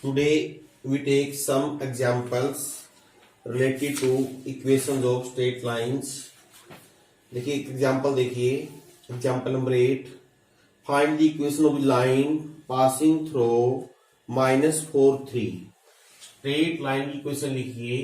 Today we take some examples related to equations of straight lines. देखिए एक example देखिए, example number 8. Find the equation of line passing through -4 3. Straight line की equation लिखिए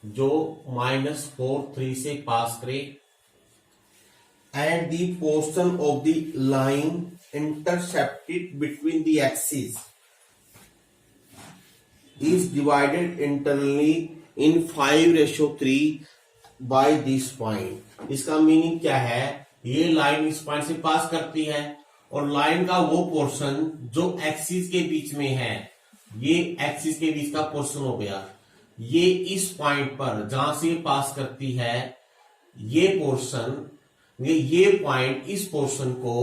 जो -4 3 से pass करे. And the portion of the line intercepted between the axis is divided internally in 5:3 by this point. इसका meaning क्या है? ये line इस पॉइंट से पास करती है और लाइन का वो पोर्शन जो एक्सिस के बीच में है, ये एक्सिस के बीच का पोर्शन हो गया. ये इस पॉइंट पर जहां से पास करती है ये पोर्शन, ये पॉइंट इस पोर्शन को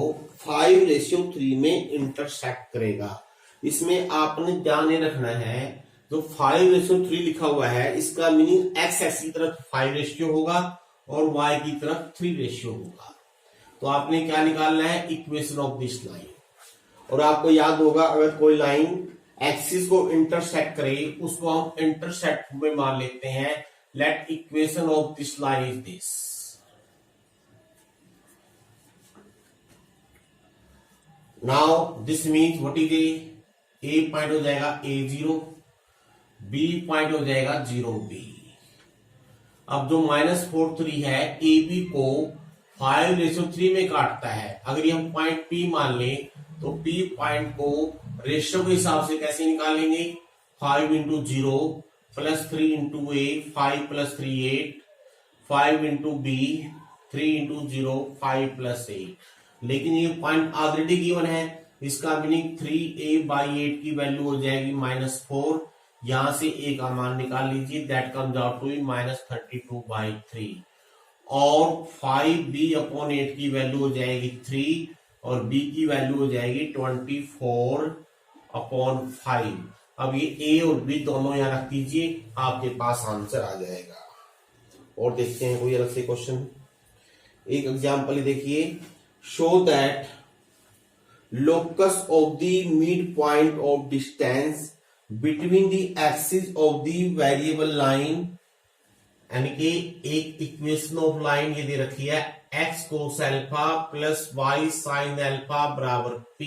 5:3 में इंटरसेक्ट करेगा. इसमें आपने ध्यान ये रखना है जो 5:3 लिखा हुआ है इसका मीनिंग एक्स एक्सिस की तरफ 5 रेशियो होगा और वाई की तरफ 3 रेशियो होगा. तो आपने क्या निकालना है? Equation of this line. और आपको याद होगा अगर कोई लाइन एक्सिस को इंटरसेक्ट करे उसको हम इंटरसेक्ट में मान लेते हैं. Late equation of this line is this. Now this means what is a point हो जाएगा A0, बी पॉइंट हो जाएगा 0B. अब जो -4 3 है ए बी को 5:3 में काटता है. अगर ये हम पॉइंट P मान लें तो P पॉइंट को रेशियो के हिसाब से कैसे निकालेंगे? 5 × 0 + 3 × A, 5 + 3 8, 5 × B, 3 × 0 5 + 8. लेकिन ये पॉइंट ऑलरेडी गिवन है, इसका मीनिंग 3A/8 की वैल्यू हो जाएगी -4. यहां से A का मान निकाल लीजिए, दैट कम्स आउट टू -32/3. और 5B/8 की वैल्यू हो जाएगी 3 और B की वैल्यू हो जाएगी 24/5. अब ये A और B दोनों यहां रख दीजिए, आपके पास आंसर आ जाएगा. और देखते हैं कोई अलग से क्वेश्चन. एक एग्जाम्पल देखिए. Show that locus of the midpoint of distance between the axis of the variable line, यानी कि एक इक्वेशन ऑफ लाइन ये दे रखी है x cos alpha plus y sin alpha बराबर p.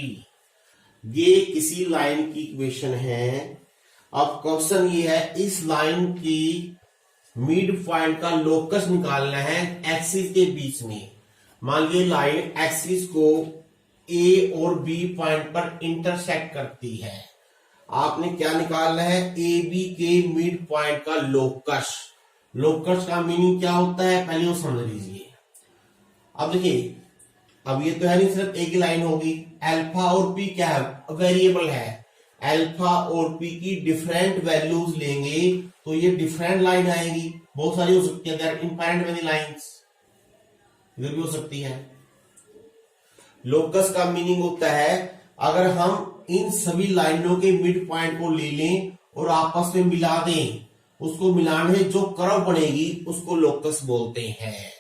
ये किसी लाइन की इक्वेशन है. अब क्वेश्चन ये है इस लाइन की मिड पॉइंट का लोकस निकालना है एक्सिस के बीच में. मान लीजिए लाइन एक्सिस को ए और बी पॉइंट पर इंटरसेक्ट करती है. आपने क्या निकालना है? ए बी के मिड पॉइंट का लोकस. लोकस का मीनिंग क्या होता है पहले वो समझ लीजिए. अब देखिए, अब ये तो है नहीं सिर्फ एक ही लाइन होगी. अल्फा और पी क्या है? वेरिएबल है. अल्फा और पी की डिफरेंट वैल्यूज लेंगे तो ये डिफरेंट लाइन आएगी. बहुत सारी हो सकती है, इनफाइनाइट मेनी लाइंस इधर भी हो सकती है. लोकस का मीनिंग होता है अगर हम इन सभी लाइनों के मिड पॉइंट को ले लें और आपस में मिला दें, उसको मिलाने जो कर्व बनेगी उसको लोकस बोलते हैं.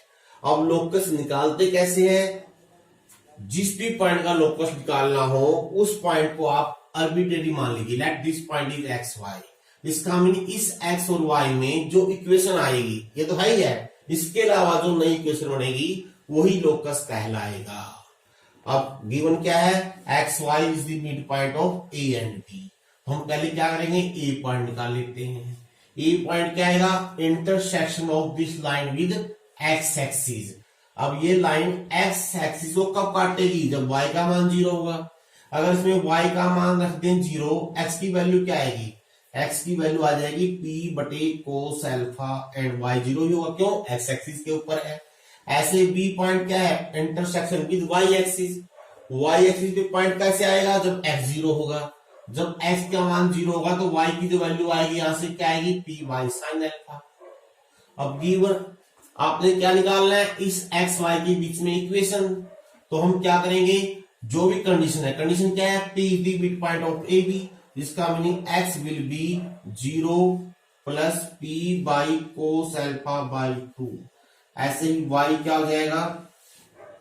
अब लोकस निकालते कैसे हैं? जिस भी पॉइंट का लोकस निकालना हो उस पॉइंट को आप आर्बिट्रेरी मान लीजिए. Let this point is XY. इसका मीनिंग इस x और y में जो इक्वेशन आएगी, ये तो है ही है, इसके अलावा जो नई इक्वेशन बनेगी वही लोकस कहलाएगा. अब गिवन क्या है? XY is the mid point of A and B. हम पहले क्या करेंगे? A पॉइंट निकाल लेते हैं. A पॉइंट क्या आएगा? Intersection of this line with X axis. अब ये लाइन X एक्सिस को कब काटेगी? जब Y का मान 0 होगा. अगर इसमें Y का मान रख दें 0, X की वैल्यू क्या आएगी? X की वैल्यू आ जाएगी P/cos अल्फा एंड Y 0 ही होगा. क्यों? X एक्सिस के ऊपर है. ऐसे B पॉइंट क्या है? Intersection with Y axis. Y axis पे पॉइंट कैसे आएगा? जब X 0 होगा. जब X का मान 0 होगा तो Y की जो वैल्यू आएगी यहां से क्या आएगी? Py sin alpha. अब गिवन आपने क्या निकालना है? इस X Y के बीच में इक्वेशन. तो हम क्या करेंगे? जो भी कंडीशन है, कंडीशन क्या है? P is the mid point of AB. जिसका meaning X will be 0 plus P/cos alpha by 2. ऐसे ही y क्या हो जाएगा?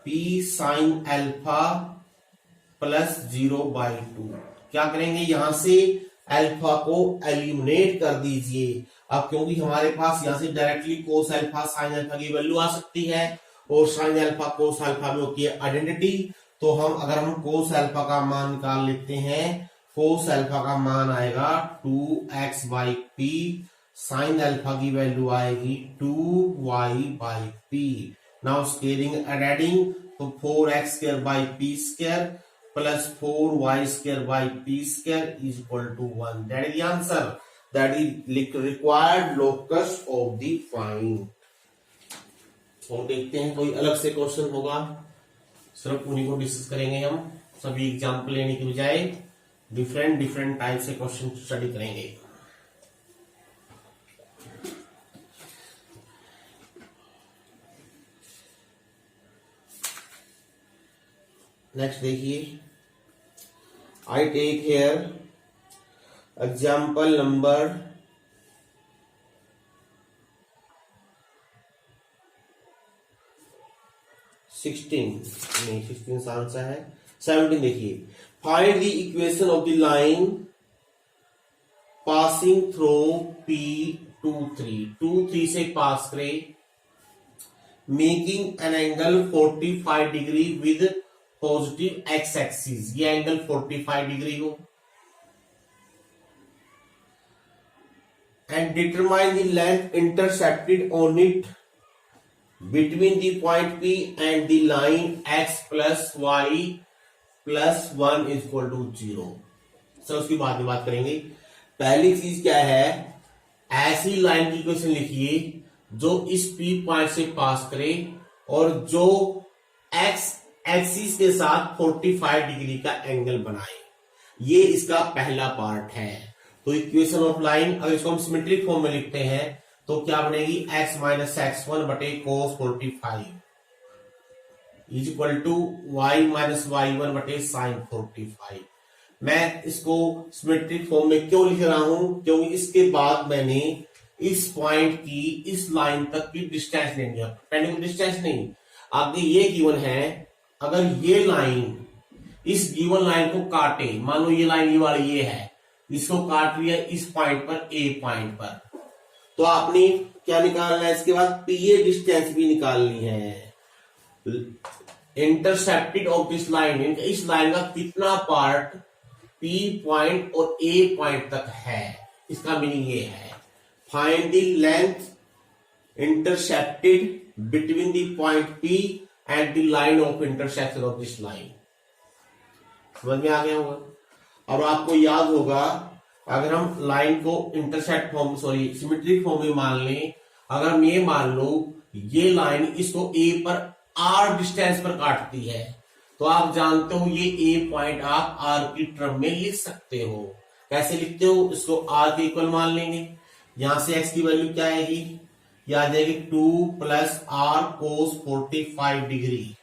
P sin alpha +0/2. क्या करेंगे? यहां से अल्फा को एलिमिनेट कर दीजिए। अब क्योंकि हमारे पास यहां से directly cos alpha sine alpha की वैल्यू आ सकती है और साइन अल्फा कोस अल्फा में होती है आइडेंटिटी, तो अगर हम कोस अल्फा का मान निकाल लेते हैं, कोस अल्फा का मान आएगा 2x/p, साइन अल्फा की वैल्यू आएगी 2y/p। Now scaling and adding, तो 4x² plus 4y² is equal to 1. That is the answer. That is required locus of the point. तो देखते हैं कोई अलग से क्वेश्चन होगा, सिर्फ उन्हीं को डिस्कस करेंगे हम, सभी एग्जाम्पल लेने की बजाय डिफरेंट टाइप से क्वेश्चन स्टडी करेंगे। नेक्स्ट देखिए, I take here example number 16, नहीं 16 आंसर है, 17 देखिए। Find the equation of the line passing through P23 से पास करे, making an angle 45 degree with positive x axis, ये एंगल 45 डिग्री हो, and determine the length intercepted on it between the point P and the line x plus y plus 1 is equal to 0। Sir उसकी बाद में बात करेंगे। पहली चीज क्या है, ऐसी लाइन की इक्वेशन लिखिए जो इस P पॉइंट से पास करे और जो x एक्सिस के साथ 45 डिग्री का एंगल बनाए, ये इसका पहला पार्ट है। तो इक्वेशन ऑफ लाइन, अगर इसको हम सिमेट्रिक फॉर्म में लिखते हैं तो क्या बनेगी, x माइनस x1 बटे cos 45 is equal to y minus y1 बटे साइन 45। मैं इसको सिमेट्रिक फॉर्म में क्यों लिख रहा हूं, क्योंकि इसके बाद मैंने इस पॉइंट की इस लाइन तक की डिस्टेंस लेनी है, पेंडिंग डिस्टेंस नहीं। आगे ये गिवन है, अगर ये लाइन इस गिवन लाइन को काटे, मान लो ये लाइन ये वाली ये है, इसको काट लिया इस पॉइंट पर, ए पॉइंट पर, तो आपने क्या निकालना है, इसके बाद पीए डिस्टेंस भी निकालनी है। इंटरसेप्टेड ऑफ दिस लाइन, इस लाइन का कितना पार्ट पी पॉइंट और ए पॉइंट तक है, इसका मीनिंग ये है, find the length intercepted between the point P and the line of intersection of this line. समझ में आ गया होगा। और आपको याद होगा, अगर हम लाइन को इंटरसेक्ट फॉर्म सिमेट्रिक फॉर्म में मान लें, अगर हम ये मान लो ये लाइन इसको ए पर आर डिस्टेंस पर काटती है, तो आप जानते हो ये ए पॉइंट आप आर की टर्म में लिख सकते हो। कैसे लिखते हो, इसको आर के इक्वल मान लेंगे, यहां से एक्स की वैल्यू क्या आएगी, ये आ जाएगी 2 plus r cos 45 degree,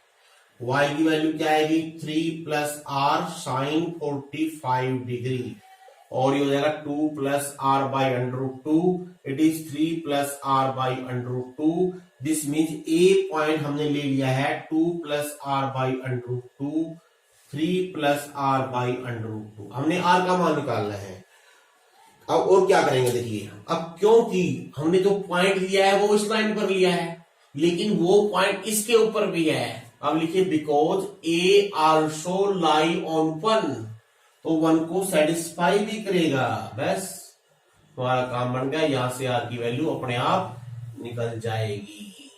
y की वैल्यू क्या आएगी 3 प्लस आर साइन 45 डिग्री, और ये हो जाएगा 2 plus r by √2, it is 3 plus r by √2। This means a point हमने ले लिया है 2 plus r by √2, 3 plus r by √2, हमने आर का मान निकालना है। अब और क्या करेंगे देखिए, अब क्योंकि हमने जो पॉइंट लिया है वो इस लाइन पर लिया है, लेकिन वो पॉइंट इसके ऊपर भी है, अब लिखिए because A also lie on 1, तो 1 को सेटिस्फाई भी करेगा, बस हमारा काम बन गया। यहां से आर की वैल्यू अपने आप निकल जाएगी,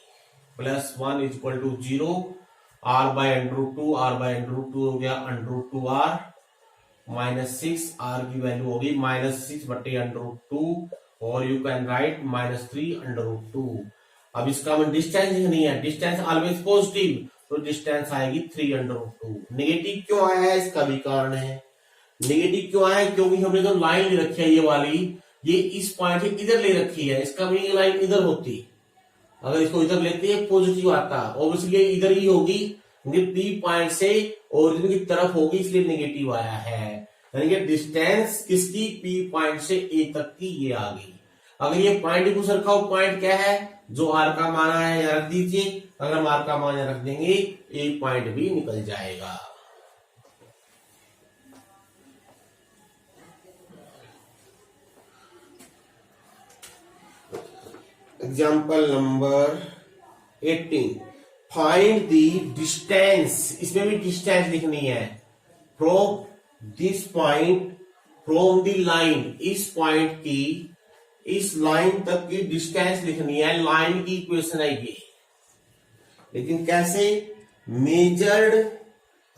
plus 1 is equal to 0, R by √2, R by √2 हो गया √2r, -6 आर की वैल्यू होगी -6 बटे √2, और यू कैन राइट -3 √2। अब इसका मतलब डिस्टेंस ही नहीं है, डिस्टेंस ऑलवेज पॉजिटिव, तो डिस्टेंस आएगी 3 √2। नेगेटिव क्यों आया है, इसका भी कारण है। नेगेटिव क्यों आया है, क्योंकि हमने जो लाइन ले रखी है ये वाली, ये इस पॉइंट से इधर ले रखी है, इसका भी ये लाइन इधर होती, अगर इसको इधर लेते हैं पॉजिटिव आता, ऑब्वियसली इधर ही होगी, पी पॉइंट से ओरिजिन की तरफ होगी, इसलिए नेगेटिव आया है। यानी कि डिस्टेंस किसकी, पी पॉइंट से ए तक की ये आ गई। अगर ये पॉइंट कुछ रखा हो, पॉइंट क्या है, जो आर का मान है यहाँ रख दीजिए, अगर हम आर का मान रख देंगे ए पॉइंट भी निकल जाएगा। Example number 18, find the distance, इसमें भी डिस्टेंस लिखनी है, from this point, from the line, इस पॉइंट की इस लाइन तक की डिस्टेंस लिखनी है, लाइन की इक्वेशन है ये। लेकिन कैसे? Measured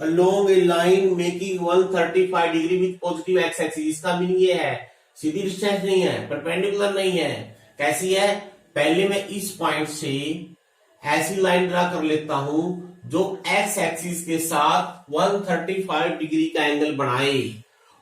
along A line making 135 degree with positive x axis, इसका मीनिंग ये है सीधी डिस्टेंस नहीं है, परपेंडिकुलर नहीं है। कैसी है? पहले मैं इस पॉइंट से ऐसी लाइन ड्रा कर लेता हूं जो एक्स एक्सिस के साथ 135 डिग्री का एंगल बनाए,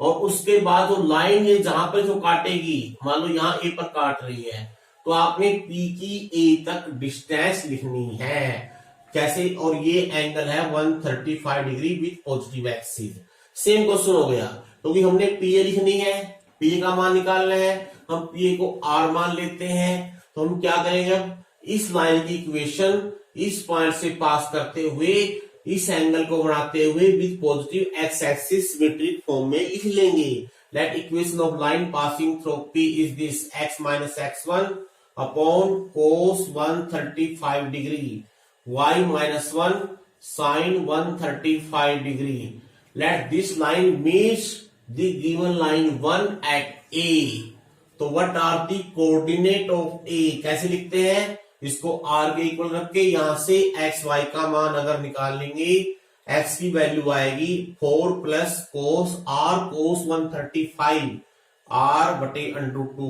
और उसके बाद वो लाइन ये जहां पे जो काटेगी, मान लो यहां ए पर काट रही है, तो आपने पी की ए तक डिस्टेंस लिखनी है। कैसे? और ये एंगल है 135 degree with positive axis. Same question हो गया, क्योंकि हमने पी ए लिखनी है, पी ए का मान निकालना है, हम पी ए को आर मान लेते हैं। तो हम क्या करेंगे, अब इस लाइन की इक्वेशन इस पॉइंट से पास करते हुए इस एंगल को बनाते हुए with positive x axis symmetric form में लिख लेंगे। Let equation of line passing through P is this X minus x1 upon cos 135 degree, y minus 1 sine 135 degree. Let this line meets the given line 1 at A. तो what are the coordinate of A? कैसे लिखते हैं? इसको r के equal रख के यहां से एक्स वाई का मान अगर निकाल लेंगे, x की वैल्यू आएगी 4 प्लस कोस r कोस 135 r बटे √2,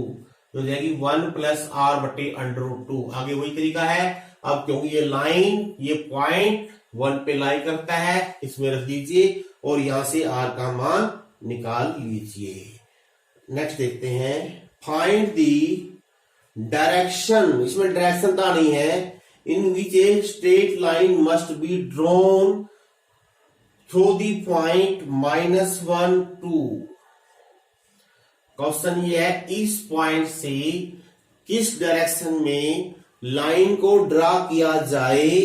तो जाएगी 1 प्लस r बटे √2। आगे वही तरीका है। अब क्योंकि ये लाइन, ये पॉइंट 1 पे लाई करता है, इसमें रख दीजिए और यहां से r का मान निकाल लीजिए। नेक्स्ट देखते हैं, फाइंड दी डायरेक्शन, इसमें डायरेक्शन का नहीं है, in which a straight line must be drawn through the point -1 2। Question ये है, इस पॉइंट से किस डायरेक्शन में लाइन को ड्रा किया जाए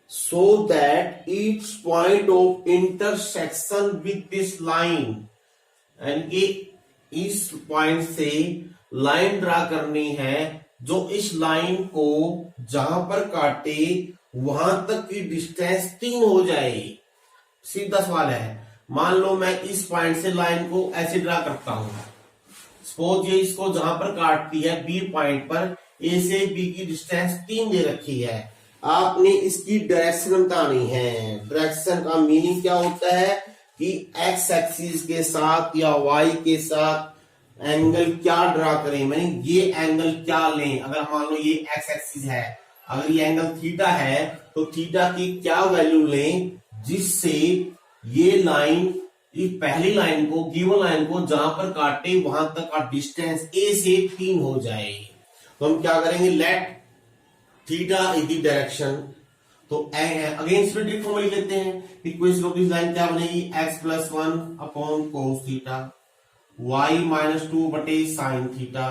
so that each point of intersection with this line, यानी कि इस पॉइंट से लाइन ड्रा करनी है जो इस लाइन को जहां पर काटे वहां तक की डिस्टेंस 3 हो जाए। सीधा सवाल है। मान लो मैं इस पॉइंट से लाइन को ऐसे ड्रा करता हूं, सपोज ये इसको जहां पर काटती है बी पॉइंट पर, ए से बी की डिस्टेंस 3 दे रखी है। आपने इसकी डायरेक्शन बतानी है। डायरेक्शन का मीनिंग क्या होता है कि एक्स एक्सिस के साथ या वाई के साथ एंगल क्या ड्रा करें, मैंने ये एंगल क्या लें। अगर मान लो ये एक्स एक्सिस है, अगर ये एंगल थीटा है तो थीटा की क्या वैल्यू लें जिससे ये लाइन, इस पहली लाइन को, गिवन लाइन को जहां पर काटे वहां तक का डिस्टेंस ए से 3 हो जाए। तो हम क्या करेंगे, let theta is the direction. तो अगेन सिमेट्रिक फॉर्म लिख लेते हैं। इक्वेशन ऑफ दिस लाइन क्या बनेगी, x plus 1 upon cos theta, y minus 2 बटे साइन थीटा।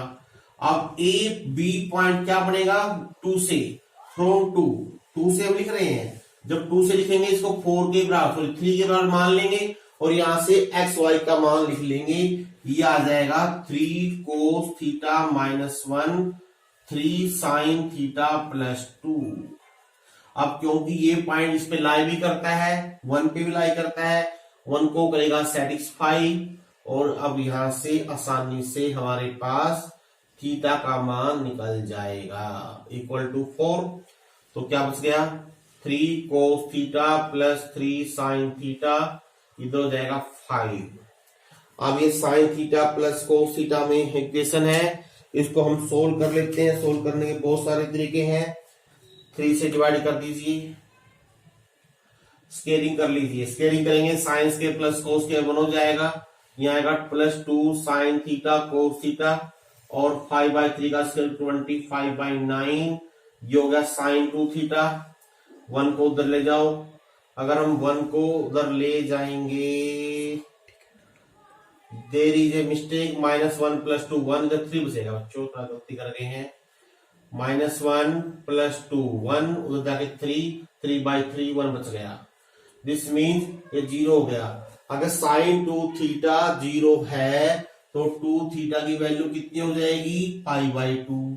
अब ए बी पॉइंट क्या बनेगा, 2 से, फ्रॉम 2 से हम लिख रहे हैं। जब 2 से लिखेंगे इसको 4 के बराबर, सॉरी 3 के बराबर मान लेंगे और यहां से एक्स वाई का मान लिख लेंगे। ये आ जाएगा 3 cos theta minus 1 3 sine theta plus 2। अब क्योंकि ये पॉइंट इस पे लाई भी करता है, 1 पे भी लाई करता है, 1 को करेगा सेटिस्फाई, और अब यहां से आसानी से हमारे पास थीटा का मान निकल जाएगा इक्वल टू 4। तो क्या बच गया, 3 cos theta plus 3 sine theta, इधर हो जाएगा 5। अब ये sine theta plus cos theta में इक्वेशन है, इसको हम सोल्व कर लेते हैं। सोल्व करने के बहुत सारे तरीके हैं। 3 से डिवाइड कर दीजिए, स्केलिंग कर लीजिए। स्केलिंग करेंगे, sine square plus cos square 1 हो जाएगा, यहाँ आएगा plus 2 sine theta cos theta, और 5/3 का स्केयर 25/9, ये हो गया साइन 2 थीटा। 1 को उधर ले जाओ, अगर हम 1 को उधर ले जाएंगे, there is a mistake, -1 plus 2 1 इधर 3 बचेगा। बच्चों थोड़ा गलती कर रहे हैं, -1 प्लस 2 1, उधर जाके 3/3 1 बच गया। दिस मीन्स ये 0 हो गया। अगर साइन 2 थीटा 0 है तो 2 थीटा की वैल्यू कितनी हो जाएगी, π/2।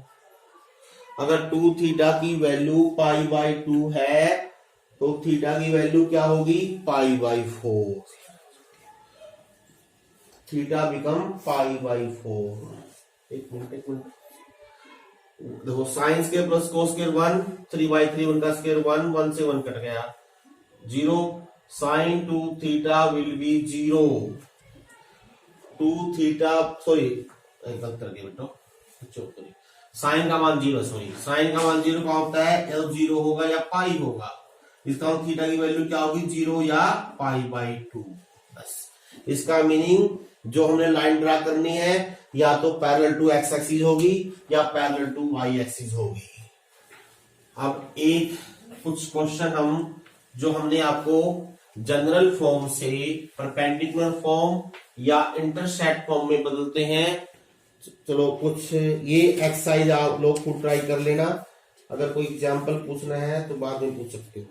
अगर 2 थीटा की वैल्यू π/2 है तो थीटा की वैल्यू क्या होगी π/4, थीटा बिकम π/4। एक मिनट देखो, sine square plus cos square 1, 3/3 1 का स्क्वायर 1, 1 से 1 कट गया 0, sine 2 theta will be 0, 2 theta sorry गलत कर दिया बेटो, साइन का मान 0, सॉरी साइन का मान 0 कहाँ होता है, या 0 होगा या पाई होगा। इसका थीटा की वैल्यू क्या होगी 0 या π/2। बस इसका मीनिंग जो हमने लाइन ड्रा करनी है या तो पैरेलल टू एक्स एक्सिस होगी या पैरेलल टू वाई एक्सिस होगी। अब एक कुछ क्वेश्चन हम जो हमने आपको जनरल फॉर्म से परपेंडिकुलर फॉर्म या इंटरसेक्ट फॉर्म में बदलते हैं। चलो कुछ ये एक्सरसाइज आप लोग खुद ट्राई कर लेना, अगर कोई एग्जांपल पूछना है तो बाद में पूछ सकते हो।